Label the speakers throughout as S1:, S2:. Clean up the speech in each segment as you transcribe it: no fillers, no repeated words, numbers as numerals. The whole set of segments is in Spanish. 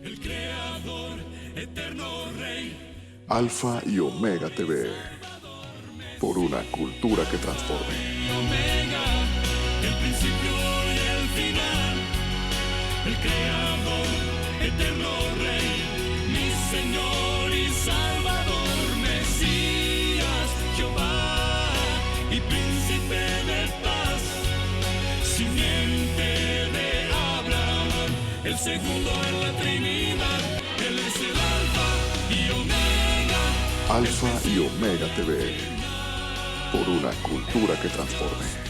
S1: el Creador, eterno Rey,
S2: Alfa y Omega TV, por una cultura que transforme.
S1: Omega, el principio y el final, el Creador, eterno Rey, mi Señor y Salvador, Mesías, Jehová y Príncipe de paz, simiente de Abraham, el segundo en la Trinidad, Él es el Alfa y Omega.
S2: Alfa y Omega TV, por una cultura que transforme.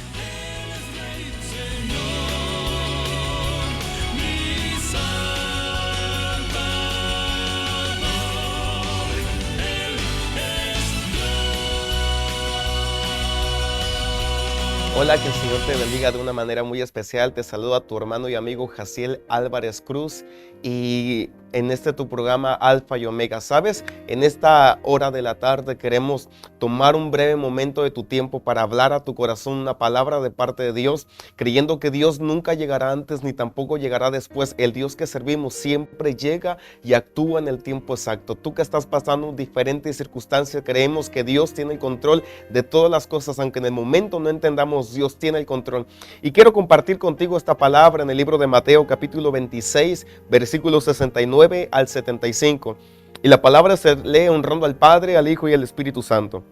S3: Hola, que el Señor te bendiga de una manera muy especial. Te saluda tu hermano y amigo Jaciel Álvarez Cruz y en tu programa Alfa y Omega. ¿Sabes? En esta hora de la tarde queremos tomar un breve momento de tu tiempo para hablar a tu corazón una palabra de parte de Dios, creyendo que Dios nunca llegará antes ni tampoco llegará después. El Dios que servimos siempre llega y actúa en el tiempo exacto. Tú que estás pasando diferentes circunstancias, creemos que Dios tiene el control de todas las cosas, aunque en el momento no entendamos, Dios tiene el control. Y quiero compartir contigo esta palabra en el libro de Mateo capítulo 26, versículos 69 al 75. Y la palabra se lee honrando al Padre, al Hijo y al Espíritu Santo.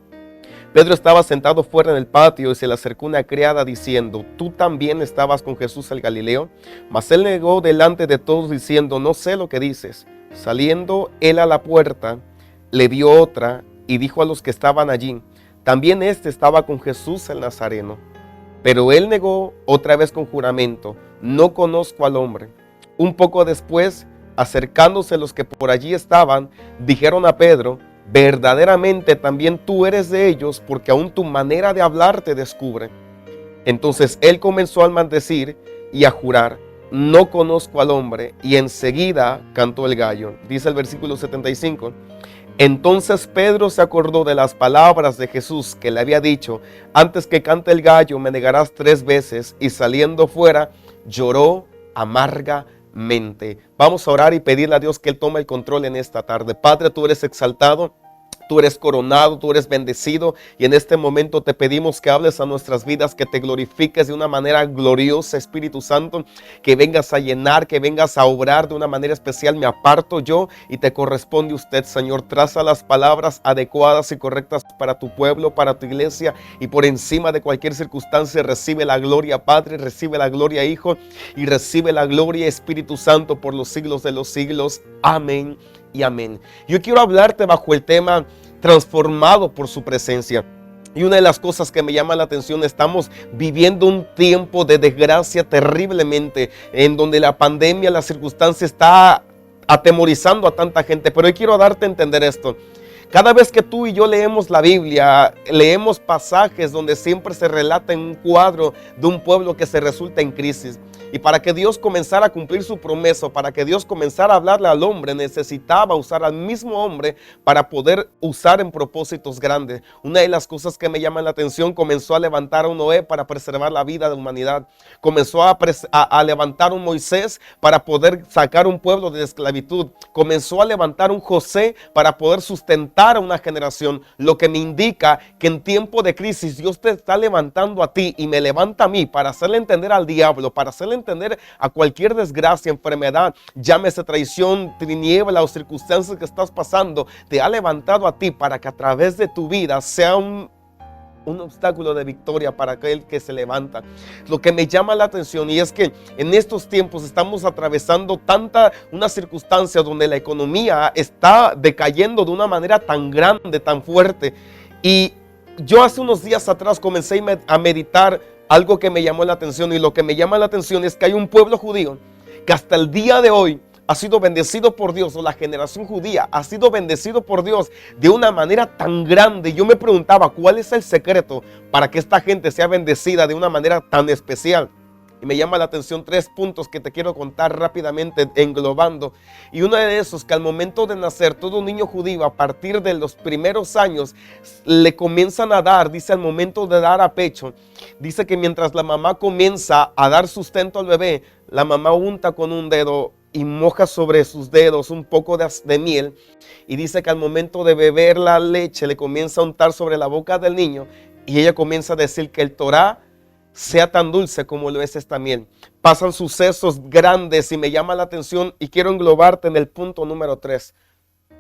S3: Pedro estaba sentado fuera en el patio y se le acercó una criada diciendo: ¿tú también estabas con Jesús el Galileo? Mas él negó delante de todos diciendo: no sé lo que dices. Saliendo él a la puerta, le dio otra y dijo a los que estaban allí: también estaba con Jesús el Nazareno. Pero él negó otra vez con juramento: no conozco al hombre. Un poco después, acercándose los que por allí estaban, dijeron a Pedro: verdaderamente también tú eres de ellos, porque aún tu manera de hablar te descubre. Entonces él comenzó a maldecir y a jurar: no conozco al hombre, y enseguida cantó el gallo. Dice el versículo 75. Entonces Pedro se acordó de las palabras de Jesús que le había dicho: antes que cante el gallo me negarás 3 veces, y saliendo fuera lloró amargamente. Vamos a orar y pedirle a Dios que Él tome el control en esta tarde. Padre, tú eres exaltado, tú eres coronado, tú eres bendecido, y en este momento te pedimos que hables a nuestras vidas, que te glorifiques de una manera gloriosa, Espíritu Santo, que vengas a llenar, que vengas a obrar de una manera especial. Me aparto yo y te corresponde usted, Señor. Traza las palabras adecuadas y correctas para tu pueblo, para tu iglesia, y por encima de cualquier circunstancia recibe la gloria, Padre, recibe la gloria, Hijo, y recibe la gloria, Espíritu Santo, por los siglos de los siglos. Amén y amén. Yo quiero hablarte bajo el tema transformado por su presencia. Y una de las cosas que me llama la atención, estamos viviendo un tiempo de desgracia terriblemente, en donde la pandemia, la circunstancia está atemorizando a tanta gente. Pero hoy quiero darte a entender esto. Cada vez que tú y yo leemos la Biblia, leemos pasajes donde siempre se relata en un cuadro de un pueblo que se resulta en crisis. Y para que Dios comenzara a cumplir su promesa, para que Dios comenzara a hablarle al hombre, necesitaba usar al mismo hombre para poder usar en propósitos grandes. Una de las cosas que me llama la atención, comenzó a levantar a un Noé para preservar la vida de la humanidad. Comenzó a levantar un Moisés para poder sacar un pueblo de esclavitud. Comenzó a levantar un José para poder sustentar a una generación. Lo que me indica que en tiempo de crisis Dios te está levantando a ti y me levanta a mí para hacerle entender al diablo, para hacerle entender a cualquier desgracia, enfermedad, llámese traición, tiniebla o circunstancias que estás pasando. Te ha levantado a ti para que a través de tu vida sea un obstáculo de victoria para aquel que se levanta. Lo que me llama la atención, y es que en estos tiempos estamos atravesando una circunstancia donde la economía está decayendo de una manera tan grande, tan fuerte. Y yo hace unos días atrás comencé a meditar algo que me llamó la atención, y lo que me llama la atención es que hay un pueblo judío que hasta el día de hoy ha sido bendecido por Dios, o la generación judía ha sido bendecido por Dios de una manera tan grande. Yo me preguntaba, ¿cuál es el secreto para que esta gente sea bendecida de una manera tan especial? Y me llama la atención 3 puntos que te quiero contar rápidamente, englobando. Y uno de esos, que al momento de nacer, todo niño judío, a partir de los primeros años, le comienzan a dar, dice, al momento de dar a pecho, dice que mientras la mamá comienza a dar sustento al bebé, la mamá unta con un dedo y moja sobre sus dedos un poco de miel. Y dice que al momento de beber la leche le comienza a untar sobre la boca del niño. Y ella comienza a decir que el Torá sea tan dulce como lo es esta miel. Pasan sucesos grandes y me llama la atención y quiero englobarte en el punto número 3.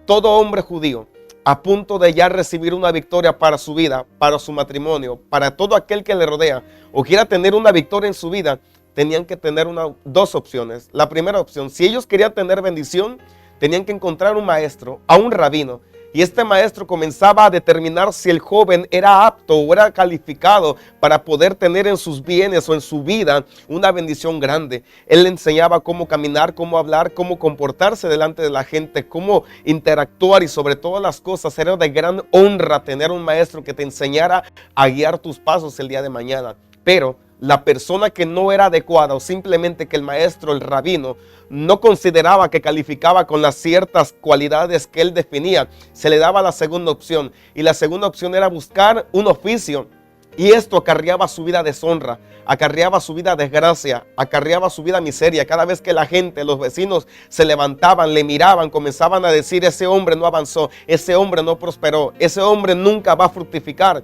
S3: Todo hombre judío a punto de ya recibir una victoria para su vida, para su matrimonio, para todo aquel que le rodea o quiera tener una victoria en su vida, tenían que tener dos opciones. La primera opción, si ellos querían tener bendición, tenían que encontrar un maestro, a un rabino. Y este maestro comenzaba a determinar si el joven era apto o era calificado para poder tener en sus bienes o en su vida una bendición grande. Él le enseñaba cómo caminar, cómo hablar, cómo comportarse delante de la gente, cómo interactuar y sobre todas las cosas. Era de gran honra tener un maestro que te enseñara a guiar tus pasos el día de mañana. Pero la persona que no era adecuada o simplemente que el maestro, el rabino, no consideraba que calificaba con las ciertas cualidades que él definía, se le daba la segunda opción. Y la segunda opción era buscar un oficio. Y esto acarreaba su vida deshonra, acarreaba su vida desgracia, acarreaba su vida miseria. Cada vez que la gente, los vecinos se levantaban, le miraban, comenzaban a decir: ese hombre no avanzó, ese hombre no prosperó, ese hombre nunca va a fructificar.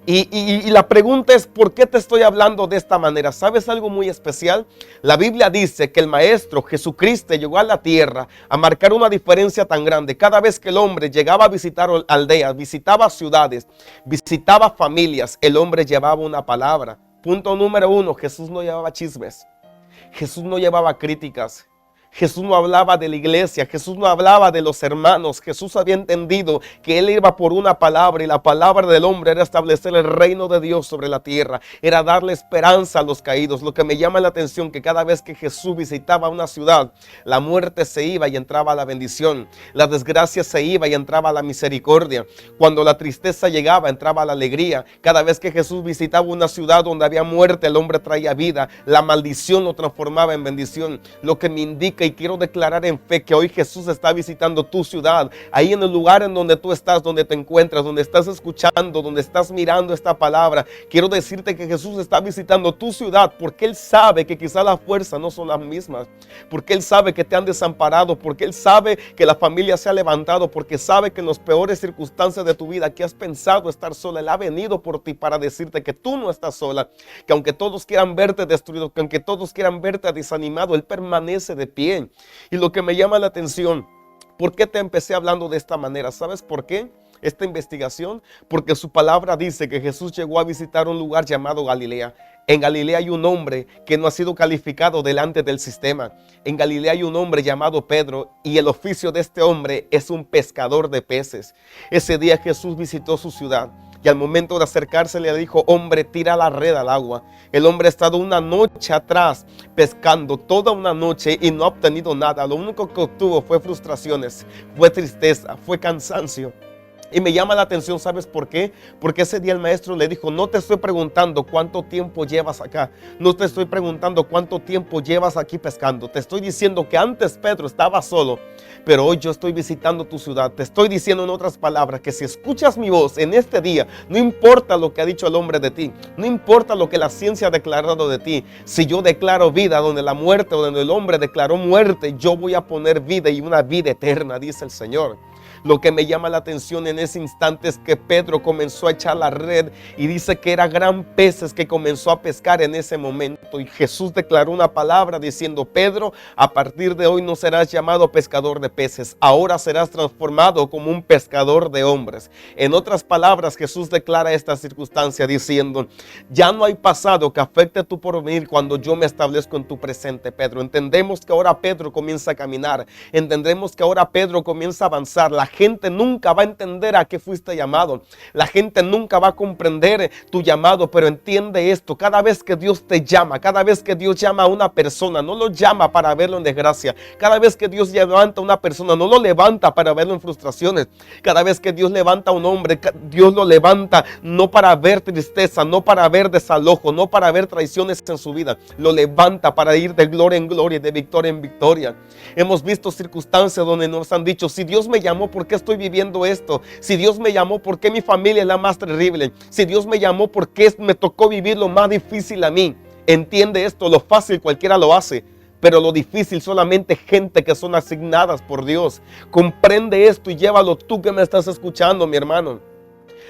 S3: Y la pregunta es, ¿por qué te estoy hablando de esta manera? ¿Sabes algo muy especial? La Biblia dice que el Maestro Jesucristo llegó a la tierra a marcar una diferencia tan grande. Cada vez que el hombre llegaba a visitar aldeas, visitaba ciudades, visitaba familias, el hombre llevaba una palabra. Punto número 1, Jesús no llevaba chismes. Jesús no llevaba críticas. Jesús no hablaba de la iglesia, Jesús no hablaba de los hermanos. Jesús había entendido que Él iba por una palabra y la palabra del hombre era establecer el reino de Dios sobre la tierra, era darle esperanza a los caídos. Lo que me llama la atención que cada vez que Jesús visitaba una ciudad, la muerte se iba y entraba la bendición, la desgracia se iba y entraba la misericordia. Cuando la tristeza llegaba, entraba la alegría. Cada vez que Jesús visitaba una ciudad donde había muerte, el hombre traía vida, la maldición lo transformaba en bendición. Lo que me indica y quiero declarar en fe que hoy Jesús está visitando tu ciudad, ahí en el lugar en donde tú estás, donde te encuentras, donde estás escuchando, donde estás mirando esta palabra. Quiero decirte que Jesús está visitando tu ciudad porque Él sabe que quizás las fuerzas no son las mismas, porque Él sabe que te han desamparado, porque Él sabe que la familia se ha levantado, porque sabe que en las peores circunstancias de tu vida que has pensado estar sola, Él ha venido por ti para decirte que tú no estás sola, que aunque todos quieran verte destruido, que aunque todos quieran verte desanimado, Él permanece de pie. Y lo que me llama la atención, ¿por qué te empecé hablando de esta manera? ¿Sabes por qué? Esta investigación, porque su palabra dice que Jesús llegó a visitar un lugar llamado Galilea. En Galilea hay un hombre que no ha sido calificado delante del sistema. En Galilea hay un hombre llamado Pedro y el oficio de este hombre es un pescador de peces. Ese día Jesús visitó su ciudad. Y al momento de acercarse le dijo: hombre, tira la red al agua. El hombre ha estado una noche atrás pescando, toda una noche, y no ha obtenido nada. Lo único que obtuvo fue frustraciones, fue tristeza, fue cansancio. Y me llama la atención, ¿sabes por qué? Porque ese día el maestro le dijo: no te estoy preguntando cuánto tiempo llevas acá, no te estoy preguntando cuánto tiempo llevas aquí pescando, te estoy diciendo que antes Pedro estaba solo, pero hoy yo estoy visitando tu ciudad. Te estoy diciendo en otras palabras que si escuchas mi voz en este día, no importa lo que ha dicho el hombre de ti, no importa lo que la ciencia ha declarado de ti, si yo declaro vida donde la muerte o donde el hombre declaró muerte, yo voy a poner vida y una vida eterna, dice el Señor. Lo que me llama la atención en ese instante es que Pedro comenzó a echar la red y dice que era gran peces que comenzó a pescar en ese momento. Y Jesús declaró una palabra diciendo: Pedro, a partir de hoy no serás llamado pescador de peces, ahora serás transformado como un pescador de hombres. En otras palabras, Jesús declara esta circunstancia diciendo: ya no hay pasado que afecte tu porvenir cuando yo me establezco en tu presente, Pedro. Entendemos que ahora Pedro comienza a caminar, entendemos que ahora Pedro comienza a avanzar. La gente nunca va a entender a qué fuiste llamado. La gente nunca va a comprender tu llamado, pero entiende esto: cada vez que Dios te llama, cada vez que Dios llama a una persona, no lo llama para verlo en desgracia. Cada vez que Dios levanta a una persona, no lo levanta para verlo en frustraciones. Cada vez que Dios levanta a un hombre, Dios lo levanta no para ver tristeza, no para ver desalojo, no para ver traiciones en su vida. Lo levanta para ir de gloria en gloria y de victoria en victoria. Hemos visto circunstancias donde nos han dicho: si Dios me llamó, ¿por qué estoy viviendo esto? Si Dios me llamó, ¿por qué mi familia es la más terrible? Si Dios me llamó, ¿por qué me tocó vivir lo más difícil a mí? Entiende esto: lo fácil cualquiera lo hace, pero lo difícil solamente gente que son asignadas por Dios. Comprende esto y llévalo tú que me estás escuchando, mi hermano.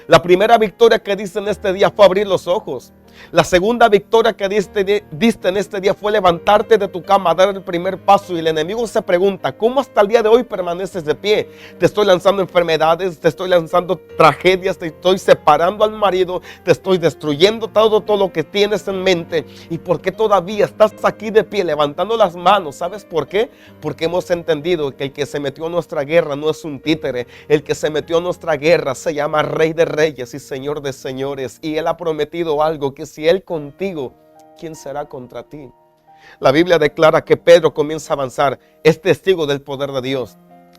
S3: La primera victoria que diste en este día fue abrir los ojos. La segunda victoria que diste en este día fue levantarte de tu cama, dar el primer paso. Y el enemigo se pregunta, ¿cómo hasta el día de hoy permaneces de pie? Te estoy lanzando enfermedades, te estoy lanzando tragedias, te estoy separando al marido, te estoy destruyendo todo lo que tienes en mente. ¿Y por qué todavía estás aquí de pie, levantando las manos? ¿Sabes por qué? Porque hemos entendido que el que se metió a nuestra guerra no es un títere. El que se metió a nuestra guerra se llama Rey de Reyes y Señor de Señores. Y Él ha prometido algo, que si Él contigo, ¿quién será contra ti? La Biblia declara que Pedro comienza a avanzar. Es testigo del poder de Dios.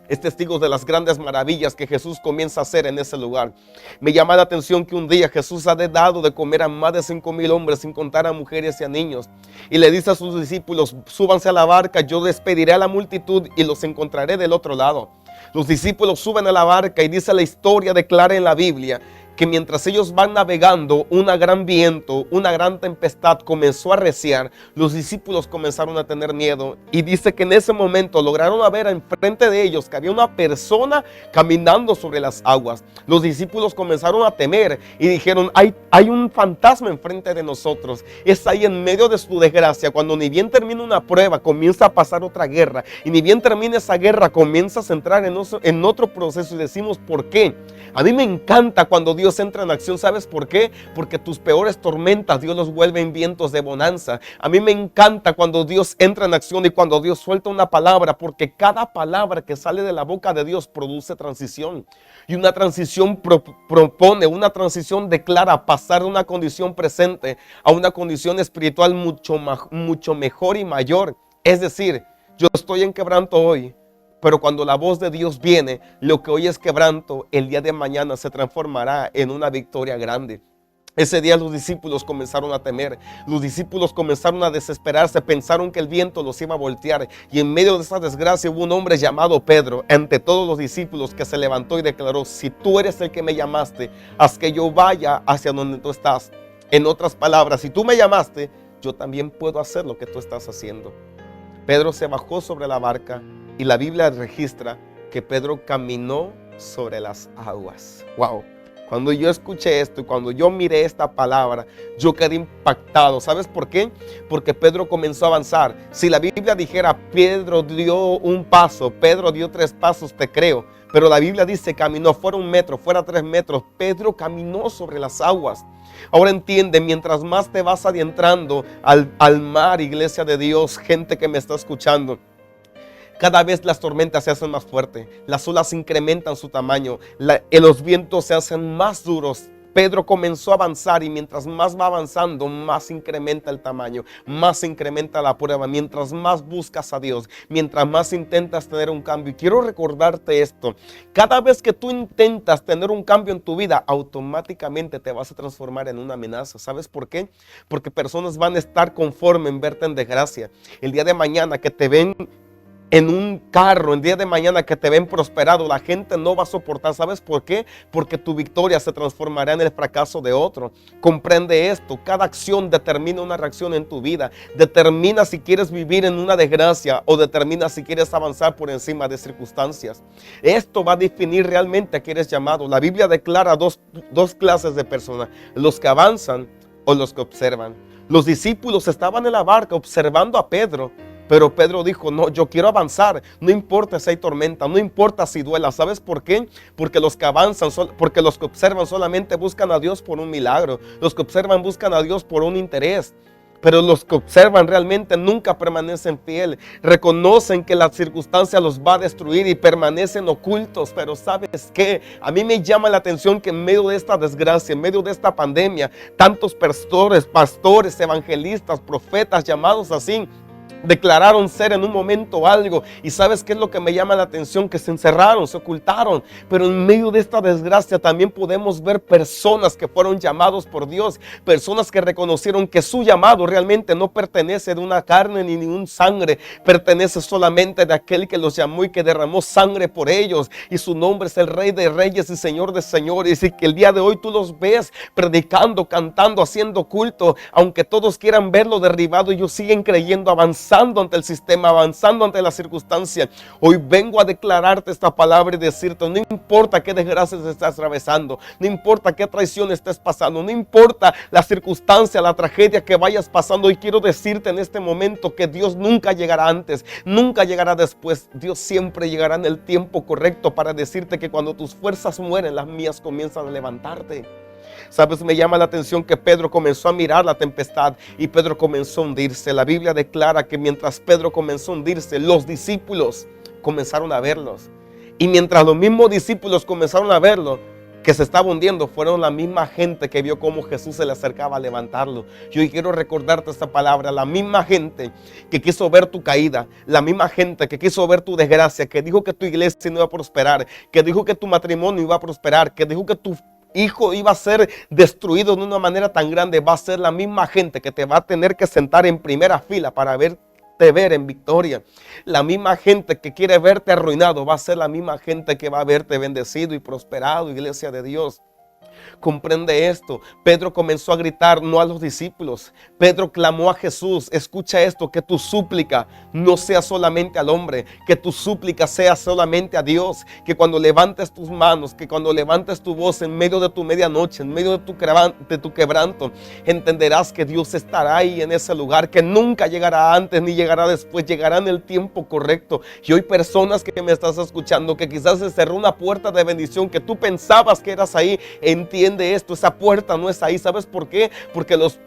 S3: Es testigo de las grandes maravillas que Jesús comienza a hacer en ese lugar. Me llama la atención que un día Jesús ha dado de comer a más de 5,000 hombres, sin contar a mujeres y a niños. Y le dice a sus discípulos, súbanse a la barca, yo despediré a la multitud y los encontraré del otro lado. Los discípulos suben a la barca y dice la historia, declara en la Biblia, que mientras ellos van navegando, un gran viento, una gran tempestad comenzó a arreciar. Los discípulos comenzaron a tener miedo y dice que en ese momento lograron ver enfrente de ellos que había una persona caminando sobre las aguas. Los discípulos comenzaron a temer y dijeron, hay un fantasma enfrente de nosotros. Es ahí en medio de su desgracia, cuando ni bien termina una prueba, comienza a pasar otra guerra, y ni bien termina esa guerra, comienzas a entrar en otro proceso. Y decimos, ¿por qué? A mí me encanta cuando Dios entra en acción. ¿Sabes por qué? Porque tus peores tormentas Dios los vuelve en vientos de bonanza. A mí me encanta cuando Dios entra en acción y cuando Dios suelta una palabra, porque cada palabra que sale de la boca de Dios produce transición. Y una transición propone, una transición declara pasar de una condición presente a una condición espiritual mucho mejor y mayor. Es decir, yo estoy en quebranto hoy, pero cuando la voz de Dios viene, lo que hoy es quebranto, el día de mañana se transformará en una victoria grande. Ese día los discípulos comenzaron a temer, los discípulos comenzaron a desesperarse, pensaron que el viento los iba a voltear, y en medio de esa desgracia hubo un hombre llamado Pedro, ante todos los discípulos, que se levantó y declaró, si tú eres el que me llamaste, haz que yo vaya hacia donde tú estás. En otras palabras, si tú me llamaste, yo también puedo hacer lo que tú estás haciendo. Pedro se bajó sobre la barca y la Biblia registra que Pedro caminó sobre las aguas. ¡Wow! Cuando yo escuché esto y cuando yo miré esta palabra, yo quedé impactado. ¿Sabes por qué? Porque Pedro comenzó a avanzar. Si la Biblia dijera, Pedro dio un paso, Pedro dio 3 pasos, te creo. Pero la Biblia dice, caminó, fuera 1 metro, fuera 3 metros. Pedro caminó sobre las aguas. Ahora entiende, mientras más te vas adentrando al mar, iglesia de Dios, gente que me está escuchando, cada vez las tormentas se hacen más fuertes, las olas incrementan su tamaño, los vientos se hacen más duros. Pedro comenzó a avanzar y mientras más va avanzando, más incrementa el tamaño, más incrementa la prueba, mientras más buscas a Dios, mientras más intentas tener un cambio. Y quiero recordarte esto, cada vez que tú intentas tener un cambio en tu vida, automáticamente te vas a transformar en una amenaza. ¿Sabes por qué? Porque personas van a estar conformes en verte en desgracia. El día de mañana que te ven en un carro, el día de mañana que te ven prosperado, la gente no va a soportar. ¿Sabes por qué? Porque tu victoria se transformará en el fracaso de otro. Comprende esto, cada acción determina una reacción en tu vida, determina si quieres vivir en una desgracia o determina si quieres avanzar por encima de circunstancias. Esto va a definir realmente a qué eres llamado. La Biblia declara dos clases de personas, los que avanzan o los que observan. Los discípulos estaban en la barca observando a Pedro, pero Pedro dijo, no, yo quiero avanzar, no importa si hay tormenta, no importa si duela. ¿Sabes por qué? Porque los que avanzan, porque los que observan solamente buscan a Dios por un milagro. Los que observan buscan a Dios por un interés. Pero los que observan realmente nunca permanecen fieles. Reconocen que la circunstancia los va a destruir y permanecen ocultos. Pero ¿sabes qué? A mí me llama la atención que en medio de esta desgracia, en medio de esta pandemia, tantos pastores, evangelistas, profetas llamados así, declararon ser en un momento algo. Y ¿sabes qué es lo que me llama la atención? Que se encerraron, se ocultaron. Pero en medio de esta desgracia también podemos ver personas que fueron llamados por Dios, personas que reconocieron que su llamado realmente no pertenece de una carne ni de un sangre, pertenece solamente de aquel que los llamó y que derramó sangre por ellos, y su nombre es el Rey de Reyes y Señor de Señores. Y que el día de hoy tú los ves predicando, cantando, haciendo culto, aunque todos quieran verlo derribado, ellos siguen creyendo, avanzando avanzando ante el sistema, avanzando ante la circunstancia. Hoy vengo a declararte esta palabra y decirte, no importa qué desgracias estás atravesando, no importa qué traición estés pasando, no importa la circunstancia, la tragedia que vayas pasando. Hoy quiero decirte en este momento que Dios nunca llegará antes, nunca llegará después. Dios siempre llegará en el tiempo correcto para decirte que cuando tus fuerzas mueren, las mías comienzan a levantarte. Sabes, me llama la atención que Pedro comenzó a mirar la tempestad y Pedro comenzó a hundirse. La Biblia declara que mientras Pedro comenzó a hundirse, los discípulos comenzaron a verlos. Y mientras los mismos discípulos comenzaron a verlo, que se estaba hundiendo, fueron la misma gente que vio cómo Jesús se le acercaba a levantarlo. Yo hoy quiero recordarte esta palabra, la misma gente que quiso ver tu caída, la misma gente que quiso ver tu desgracia, que dijo que tu iglesia no iba a prosperar, que dijo que tu matrimonio iba a prosperar, que dijo que tu hijo iba a ser destruido de una manera tan grande, va a ser la misma gente que te va a tener que sentar en primera fila para verte ver en victoria. La misma gente que quiere verte arruinado va a ser la misma gente que va a verte bendecido y prosperado, iglesia de Dios. Comprende esto. Pedro comenzó a gritar, no a los discípulos. Pedro clamó a Jesús. Escucha esto, que tu súplica no sea solamente al hombre, que tu súplica sea solamente a Dios. Que cuando levantes tus manos, que cuando levantes tu voz en medio de tu medianoche, en medio de tu quebranto, entenderás que Dios estará ahí en ese lugar, que nunca llegará antes ni llegará después, llegará en el tiempo correcto. Y hoy personas que me estás escuchando, que quizás se cerró una puerta de bendición, que tú pensabas que eras ahí, entiende esto, esa puerta no es ahí. ¿Sabes por qué? Porque los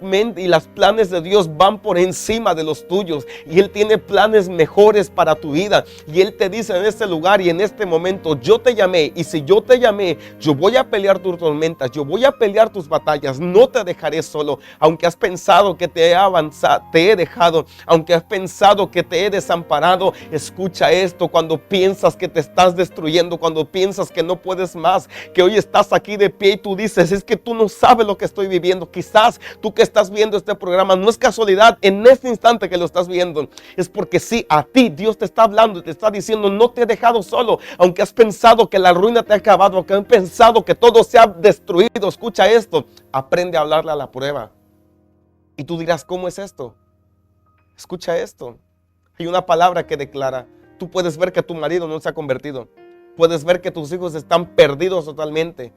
S3: planes de Dios van por encima de los tuyos y Él tiene planes mejores para tu vida. Y Él te dice en este lugar y en este momento, yo te llamé, y si yo te llamé, yo voy a pelear tus tormentas, yo voy a pelear tus batallas, no te dejaré solo. Aunque has pensado que te he dejado, aunque has pensado que te he desamparado, escucha esto. Cuando piensas que te estás destruyendo, cuando piensas que no puedes más, que hoy estás aquí de pie y tú dices, es que tú no sabes lo que estoy viviendo. Quizás tú que estás viendo este programa, no es casualidad en este instante que lo estás viendo, es porque sí, a ti Dios te está hablando y te está diciendo, no te he dejado solo. Aunque has pensado que la ruina te ha acabado, aunque has pensado que todo se ha destruido, escucha esto, aprende a hablarle a la prueba. Y tú dirás, ¿cómo es esto? Escucha esto. Hay una palabra que declara, tú puedes ver que tu marido no se ha convertido, puedes ver que tus hijos están perdidos totalmente,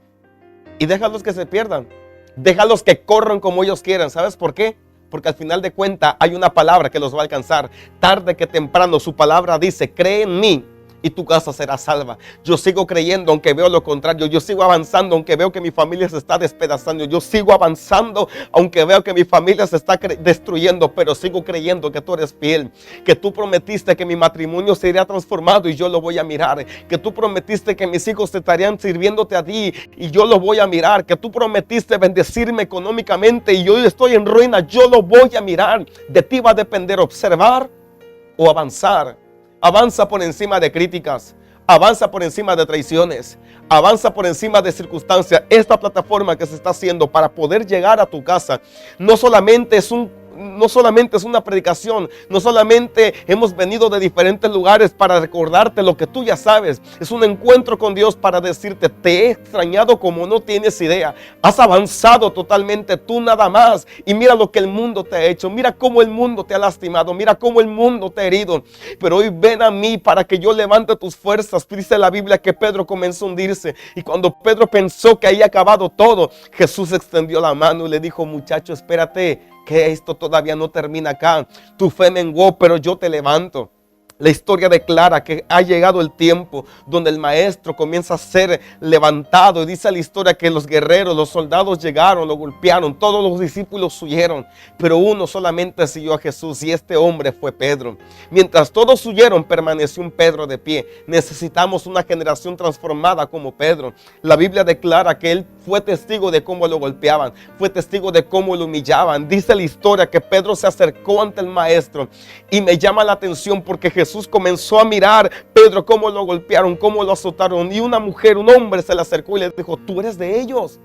S3: y déjalos que se pierdan, déjalos que corran como ellos quieran. ¿Sabes por qué? Porque al final de cuentas hay una palabra que los va a alcanzar. Tarde que temprano su palabra dice, cree en mí y tu casa será salva. Yo sigo creyendo aunque veo lo contrario. Yo sigo avanzando aunque veo que mi familia se está despedazando. Yo sigo avanzando aunque veo que mi familia se está destruyendo. Pero sigo creyendo que tú eres fiel. Que tú prometiste que mi matrimonio sería transformado y yo lo voy a mirar. Que tú prometiste que mis hijos te estarían sirviéndote a ti y yo lo voy a mirar. Que tú prometiste bendecirme económicamente y yo estoy en ruina. Yo lo voy a mirar. De ti va a depender observar o avanzar. Avanza por encima de críticas, avanza por encima de traiciones, avanza por encima de circunstancias. Esta plataforma que se está haciendo para poder llegar a tu casa no solamente es una predicación, no solamente hemos venido de diferentes lugares para recordarte lo que tú ya sabes. Es un encuentro con Dios para decirte, te he extrañado como no tienes idea. Has avanzado totalmente tú nada más. Y mira lo que el mundo te ha hecho. Mira cómo el mundo te ha lastimado. Mira cómo el mundo te ha herido. Pero hoy ven a mí para que yo levante tus fuerzas. Dice la Biblia que Pedro comenzó a hundirse. Y cuando Pedro pensó que había acabado todo, Jesús extendió la mano y le dijo, muchacho, espérate, que esto todavía no termina acá. Tu fe menguó, pero yo te levanto. La historia declara que ha llegado el tiempo donde el maestro comienza a ser levantado. Y dice la historia que los guerreros, los soldados llegaron, lo golpearon, todos los discípulos huyeron, pero uno solamente siguió a Jesús y este hombre fue Pedro. Mientras todos huyeron, permaneció un Pedro de pie. Necesitamos una generación transformada como Pedro. La Biblia declara que él fue testigo de cómo lo golpeaban, fue testigo de cómo lo humillaban. Dice la historia que Pedro se acercó ante el maestro y me llama la atención porque Jesús comenzó a mirar Pedro cómo lo golpearon, cómo lo azotaron, y una mujer, un hombre se le acercó y le dijo, tú eres de ellos.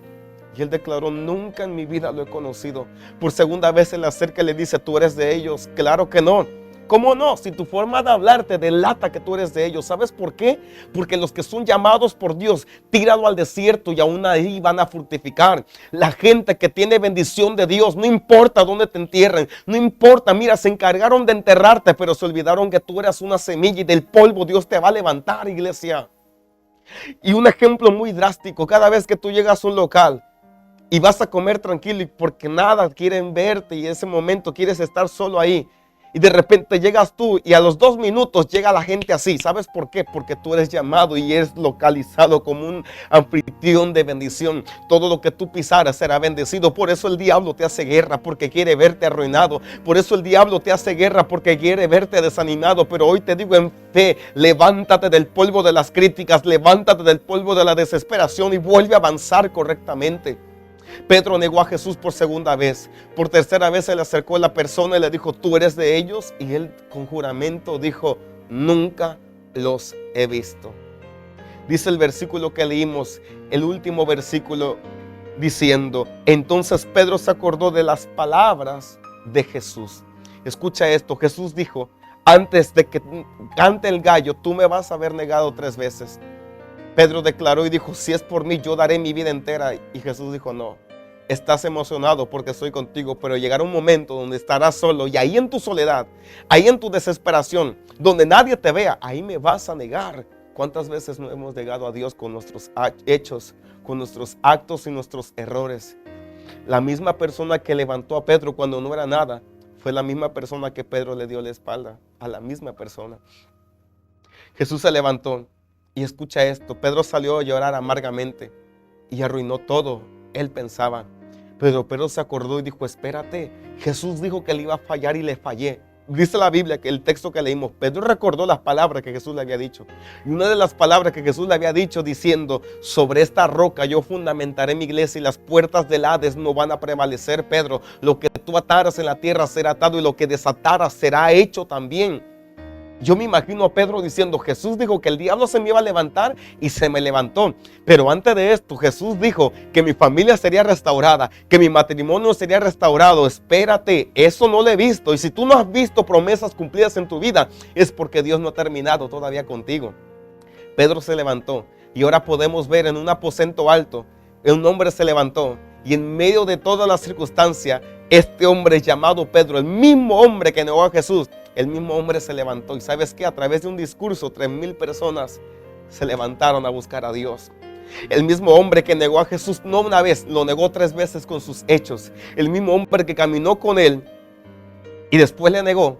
S3: Y él declaró, nunca en mi vida lo he conocido. Por segunda vez se le acerca y le dice, tú eres de ellos. Claro que no. ¿Cómo no? Si tu forma de hablar te delata que tú eres de ellos. ¿Sabes por qué? Porque los que son llamados por Dios, tíralo al desierto y aún ahí van a fructificar. La gente que tiene bendición de Dios, no importa dónde te entierren, no importa, mira, se encargaron de enterrarte, pero se olvidaron que tú eras una semilla y del polvo Dios te va a levantar, iglesia. Y un ejemplo muy drástico, cada vez que tú llegas a un local y vas a comer tranquilo y porque nada quieren verte y en ese momento quieres estar solo ahí, y de repente llegas tú y a los 2 minutos llega la gente así. ¿Sabes por qué? Porque tú eres llamado y eres localizado como un anfitrión de bendición. Todo lo que tú pisaras será bendecido. Por eso el diablo te hace guerra, porque quiere verte arruinado. Por eso el diablo te hace guerra, porque quiere verte desanimado. Pero hoy te digo en fe, levántate del polvo de las críticas, levántate del polvo de la desesperación y vuelve a avanzar correctamente. Pedro negó a Jesús por segunda vez. Por tercera vez se le acercó a la persona y le dijo, ¿tú eres de ellos? Y él con juramento dijo, nunca los he visto. Dice el versículo que leímos, el último versículo, diciendo, entonces Pedro se acordó de las palabras de Jesús. Escucha esto, Jesús dijo, antes de que cante el gallo, tú me vas a haber negado 3 veces. Pedro declaró y dijo, si es por mí, yo daré mi vida entera. Y Jesús dijo, no, estás emocionado porque estoy contigo, pero llegará un momento donde estarás solo y ahí en tu soledad, ahí en tu desesperación, donde nadie te vea, ahí me vas a negar. ¿Cuántas veces no hemos negado a Dios con nuestros hechos, con nuestros actos y nuestros errores? La misma persona que levantó a Pedro cuando no era nada, fue la misma persona que Pedro le dio la espalda, a la misma persona. Jesús se levantó. Y escucha esto, Pedro salió a llorar amargamente y arruinó todo, él pensaba. Pero Pedro se acordó y dijo, espérate, Jesús dijo que le iba a fallar y le fallé. Dice la Biblia, que el texto que leímos, Pedro recordó las palabras que Jesús le había dicho. Y una de las palabras que Jesús le había dicho diciendo, sobre esta roca yo fundamentaré mi iglesia y las puertas del Hades no van a prevalecer, Pedro. Lo que tú ataras en la tierra será atado y lo que desataras será hecho también. Yo me imagino a Pedro diciendo, Jesús dijo que el diablo se me iba a levantar y se me levantó. Pero antes de esto, Jesús dijo que mi familia sería restaurada, que mi matrimonio sería restaurado. Espérate, eso no lo he visto. Y si tú no has visto promesas cumplidas en tu vida, es porque Dios no ha terminado todavía contigo. Pedro se levantó y ahora podemos ver en un aposento alto, un hombre se levantó y en medio de todas las circunstancias, este hombre llamado Pedro, el mismo hombre que negó a Jesús, el mismo hombre se levantó. ¿Y sabes qué? A través de un discurso, 3,000 personas se levantaron a buscar a Dios. El mismo hombre que negó a Jesús no una vez, lo negó 3 veces con sus hechos. El mismo hombre que caminó con él y después le negó.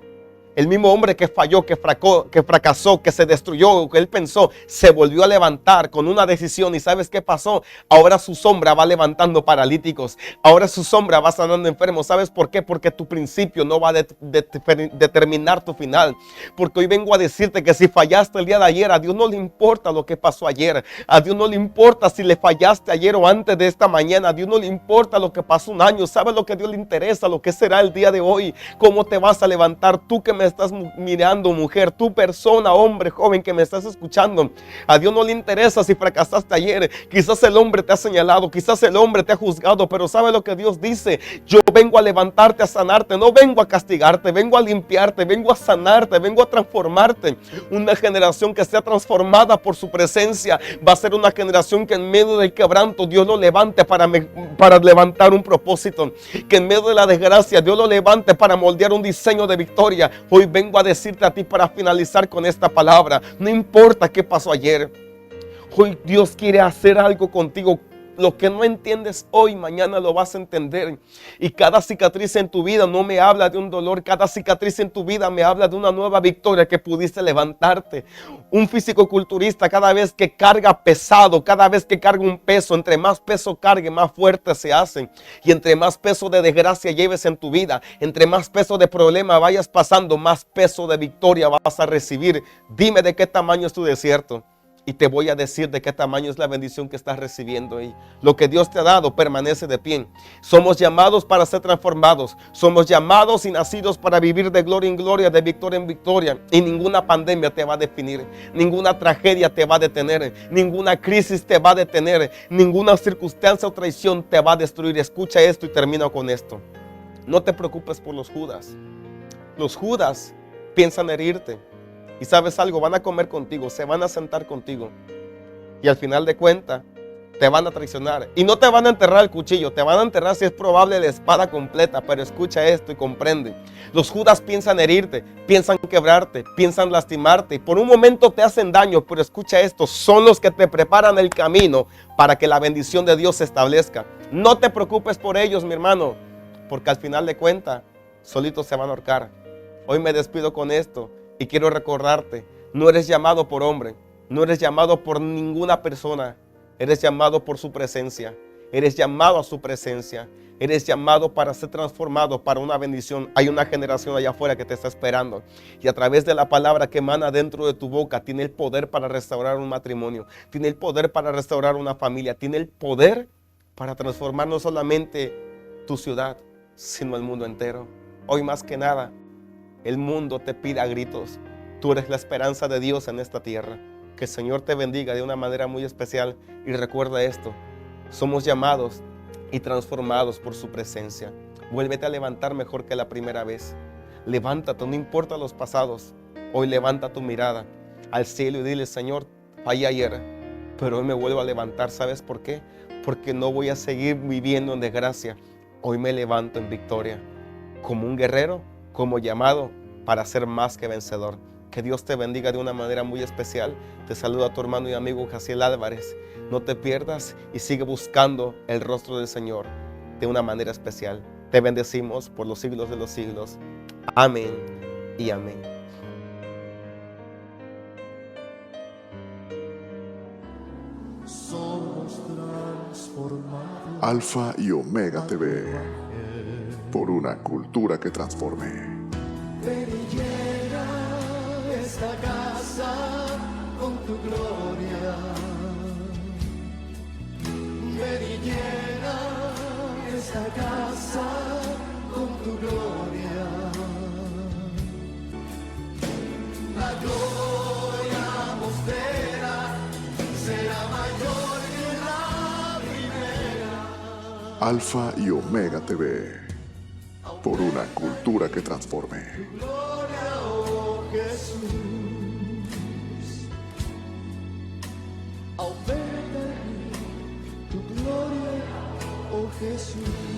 S3: El mismo hombre que falló, que fracasó, que se destruyó, que él pensó, se volvió a levantar con una decisión. ¿Y sabes qué pasó? Ahora su sombra va levantando paralíticos. Ahora su sombra va sanando enfermos. ¿Sabes por qué? Porque tu principio no va a determinar tu final. Porque hoy vengo a decirte que si fallaste el día de ayer, a Dios no le importa lo que pasó ayer. A Dios no le importa si le fallaste ayer o antes de esta mañana. A Dios no le importa lo que pasó un año. ¿Sabes lo que a Dios le interesa? Lo que será el día de hoy. ¿Cómo te vas a levantar tú que me estás mirando, mujer, tú persona, hombre, joven que me estás escuchando? A Dios no le interesa si fracasaste ayer. Quizás el hombre te ha señalado, quizás el hombre te ha juzgado, pero ¿sabe lo que Dios dice? Yo vengo a levantarte, a sanarte, no vengo a castigarte, vengo a limpiarte, vengo a sanarte, vengo a transformarte. Una generación que sea transformada por su presencia va a ser una generación que en medio del quebranto Dios lo levante para levantar un propósito, que en medio de la desgracia Dios lo levante para moldear un diseño de victoria. Hoy vengo a decirte a ti para finalizar con esta palabra, no importa qué pasó ayer, hoy Dios quiere hacer algo contigo. Lo que no entiendes hoy, mañana lo vas a entender. Y cada cicatriz en tu vida no me habla de un dolor. Cada cicatriz en tu vida me habla de una nueva victoria que pudiste levantarte. Un fisicoculturista cada vez que carga pesado, cada vez que carga un peso, entre más peso cargue, más fuerte se hacen. Y entre más peso de desgracia lleves en tu vida, entre más peso de problema vayas pasando, más peso de victoria vas a recibir. Dime de qué tamaño es tu desierto. Y te voy a decir de qué tamaño es la bendición que estás recibiendo ahí. Lo que Dios te ha dado permanece de pie. Somos llamados para ser transformados. Somos llamados y nacidos para vivir de gloria en gloria, de victoria en victoria. Y ninguna pandemia te va a definir. Ninguna tragedia te va a detener. Ninguna crisis te va a detener. Ninguna circunstancia o traición te va a destruir. Escucha esto y termino con esto. No te preocupes por los Judas. Los Judas piensan herirte. Y sabes algo, van a comer contigo, se van a sentar contigo. Y al final de cuentas, te van a traicionar. Y no te van a enterrar el cuchillo, te van a enterrar si es probable la espada completa. Pero escucha esto y comprende. Los Judas piensan herirte, piensan quebrarte, piensan lastimarte. Y por un momento te hacen daño, pero escucha esto. Son los que te preparan el camino para que la bendición de Dios se establezca. No te preocupes por ellos, mi hermano, porque al final de cuentas, solitos se van a ahorcar. Hoy me despido con esto y quiero recordarte, no eres llamado por hombre, no eres llamado por ninguna persona. Eres llamado por su presencia. Eres llamado a su presencia. Eres llamado para ser transformado para una bendición. Hay una generación allá afuera que te está esperando. Y a través de la palabra que emana dentro de tu boca, tiene el poder para restaurar un matrimonio. Tiene el poder para restaurar una familia. Tiene el poder para transformar no solamente tu ciudad, sino el mundo entero. Hoy más que nada, el mundo te pide a gritos. Tú eres la esperanza de Dios en esta tierra. Que el Señor te bendiga de una manera muy especial y recuerda esto, somos llamados y transformados por su presencia. Vuélvete a levantar mejor que la primera vez. Levántate, no importa los pasados. Hoy levanta tu mirada al cielo y dile, Señor, fallé ayer, pero hoy me vuelvo a levantar. ¿Sabes por qué? Porque no voy a seguir viviendo en desgracia. Hoy me levanto en victoria, como un guerrero, como llamado para ser más que vencedor. Que Dios te bendiga de una manera muy especial. Te saluda tu hermano y amigo Jaciel Álvarez. No te pierdas y sigue buscando el rostro del Señor de una manera especial. Te bendecimos por los siglos de los siglos. Amén y amén.
S2: Alfa y Omega TV, por una cultura que transforme.
S4: Ven y llena esta casa con tu gloria. Ven y llena esta casa con tu gloria. La gloria postrera será mayor que la primera.
S2: Alfa y Omega TV, por una cultura que transforme.
S4: Gloria, oh Jesús, aumenta en mí tu gloria, oh Jesús.